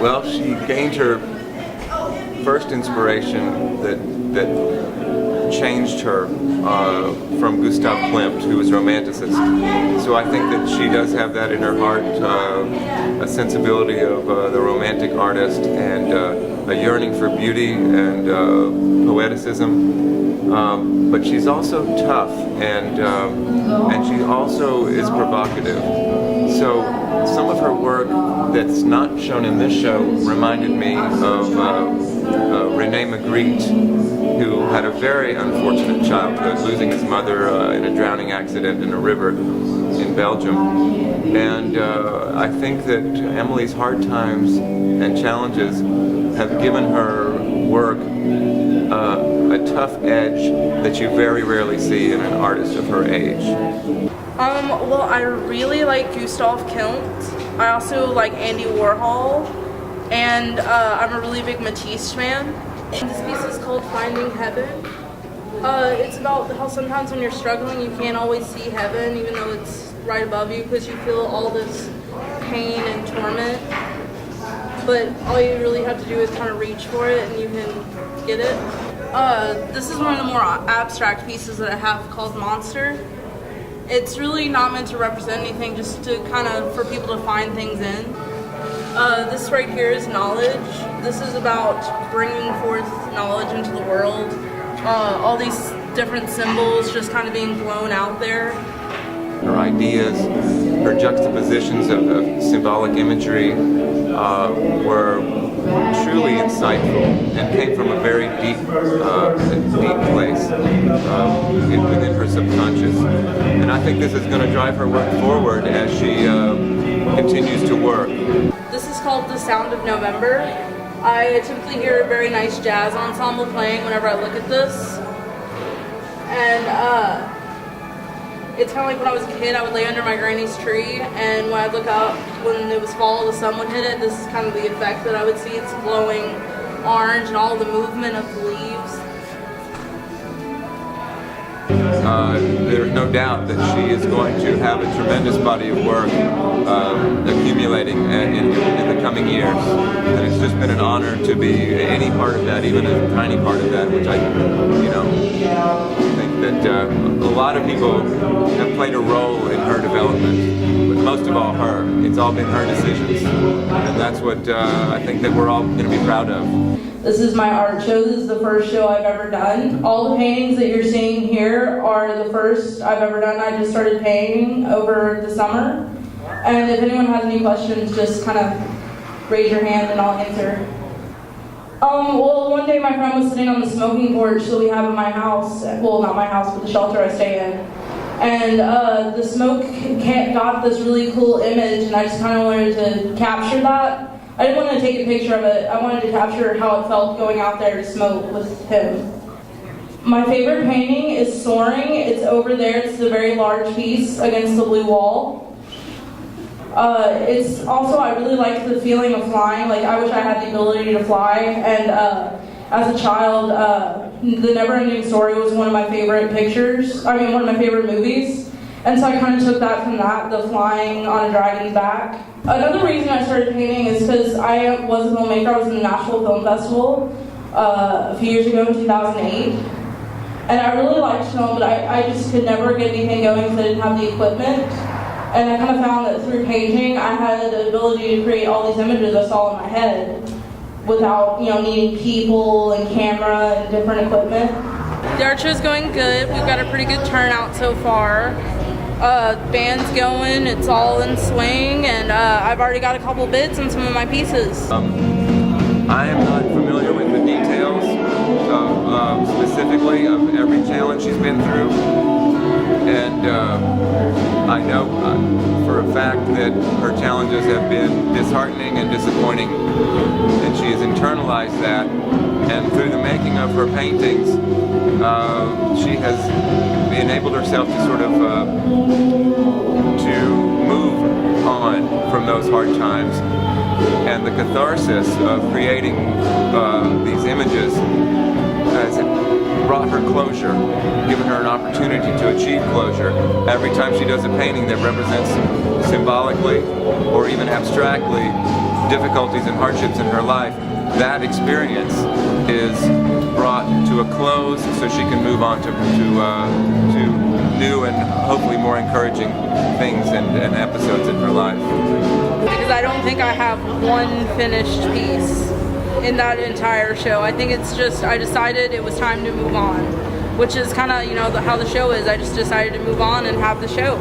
Well, she gained her first inspiration that changed her from Gustav Klimt, who was a romanticist. So I think that she does have that in her heart, a sensibility of the romantic artist and a yearning for beauty and poeticism. But she's also tough and she also is provocative. So some of her work that's not shown in this show reminded me of René Magritte, who had a very unfortunate childhood, losing his mother in a drowning accident in a river in Belgium. And I think that Emily's hard times and challenges have given her work a tough edge that you very rarely see in an artist of her age. Well, I really like Gustav Klimt. I also like Andy Warhol, and I'm a really big Matisse fan. This piece is called Finding Heaven. It's about how sometimes when you're struggling, you can't always see heaven, even though it's right above you, because you feel all this pain and torment. But all you really have to do is kind of reach for it, and you can get it. This is one of the more abstract pieces that I have called Monster. It's really not meant to represent anything, just to kind of, for people to find things in. This right here is knowledge. This is about bringing forth knowledge into the world. All these different symbols just kind of being blown out there. Her ideas, her juxtapositions of symbolic imagery were truly insightful and came from a very deep place within her subconscious. And I think this is going to drive her work forward as she continues to work. This is called The Sound of November. I typically hear a very nice jazz ensemble playing whenever I look at this. And it's kind of like when I was a kid, I would lay under my granny's tree, and when I'd look up, when it was fall, the sun would hit it. This is kind of the effect that I would see. It's glowing orange and all the movement of the leaves. There's no doubt that she is going to have a tremendous body of work accumulating in the coming years. And it's just been an honor to be any part of that, even a tiny part of that, which I think that a lot of people have played a role in her development, but most of all her. It's all been her decisions, and that's what I think that we're all going to be proud of. This is my art show. This is the first show I've ever done. All the paintings that you're seeing here are the first I've ever done. I just started painting over the summer, and if anyone has any questions, just kind of raise your hand and I'll answer. Well, one day my friend was sitting on the smoking porch that we have in my house. Well, not my house, but the shelter I stay in. And the smoke got this really cool image, and I just kind of wanted to capture that. I didn't want to take a picture of it. I wanted to capture how it felt going out there to smoke with him. My favorite painting is Soaring. It's over there. It's a very large piece against the blue wall. It's also, I really like the feeling of flying. Like, I wish I had the ability to fly. And as a child, The Never-Ending Story was one of my favorite one of my favorite movies. And so I kind of took that from that, the flying on a dragon's back. Another reason I started painting is because I was a filmmaker. I was in the Nashville Film Festival a few years ago in 2008. And I really liked film, but I just could never get anything going because I didn't have the equipment. And I kind of found that through painting, I had the ability to create all these images I saw in my head without, needing people and camera and different equipment. The art show's going good. We've got a pretty good turnout so far. Band's going, it's all in swing, and I've already got a couple bits on some of my pieces. I am not familiar with the details specifically of every challenge she's been through, and I know for a fact that her challenges have been disheartening and disappointing, and she has internalized that, and through the making of her paintings, she has enabled herself to sort of to move on from those hard times, and the catharsis of creating these images has brought her closure, given her an opportunity to achieve closure. Every time she does a painting that represents symbolically or even abstractly difficulties and hardships in her life, that experience is brought to a close so she can move on to new and hopefully more encouraging things and episodes in her life. Because I don't think I have one finished piece in that entire show. I think it's just, I decided it was time to move on, which is kind of, you know, how the show is. I just decided to move on and have the show.